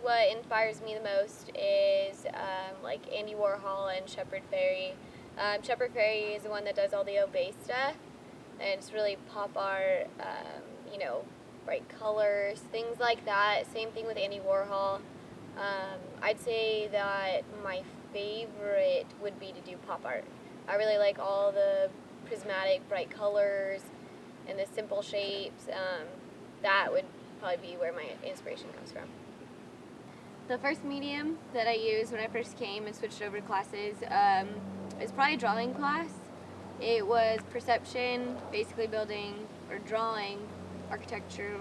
what inspires me the most is like Andy Warhol and Shepard Fairey. Shepard Fairey is the one that does all the obey stuff, and it's really pop art, you know, bright colors, things like that. Same thing with Andy Warhol. I'd say that my favorite would be to do pop art. I really like all the prismatic, bright colors and the simple shapes. That would probably be where my inspiration comes from. The first medium that I used when I first came and switched over to classes is probably a drawing class. It was perception, basically building or drawing architecture,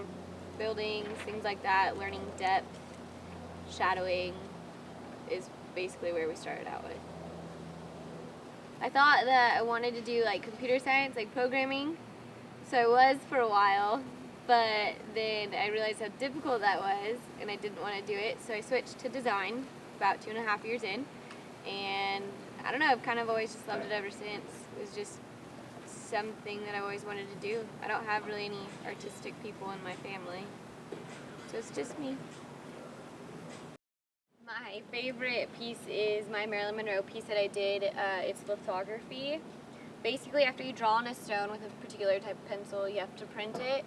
buildings, things like that, learning depth, shadowing is basically where we started out with. I thought that I wanted to do like computer science, like programming, so I was for a while, but then I realized how difficult that was and I didn't want to do it, so I switched to design about 2.5 years in, and I don't know, I've kind of always just loved it ever since. It was just something that I always wanted to do. I don't have really any artistic people in my family, so it's just me. My favorite piece is my Marilyn Monroe piece that I did. It's lithography. Basically, after you draw on a stone with a particular type of pencil, you have to print it.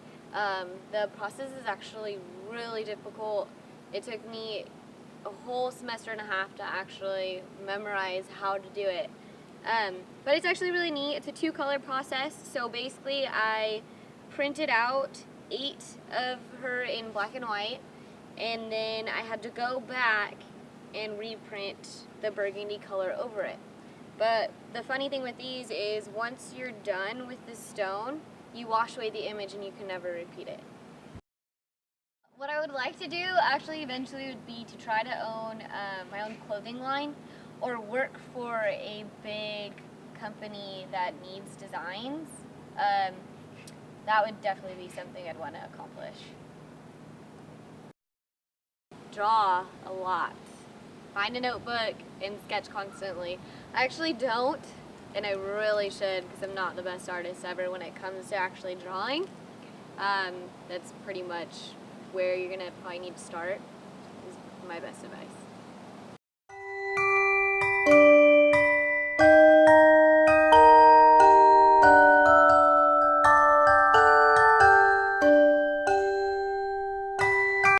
The process is actually really difficult. It took me a whole semester and a half to actually memorize how to do it. But it's actually really neat. It's a 2-color process. So basically, I printed out 8 of her in black and white, and then I had to go back and reprint the burgundy color over it. But the funny thing with these is once you're done with the stone, you wash away the image and you can never repeat it. What I would like to do actually eventually would be to try to own my own clothing line or work for a big company that needs designs. That would definitely be something I'd want to accomplish. Draw a lot. Find a notebook and sketch constantly. I actually don't, and I really should, because I'm not the best artist ever when it comes to actually drawing. That's pretty much where you're gonna probably need to start, is my best advice.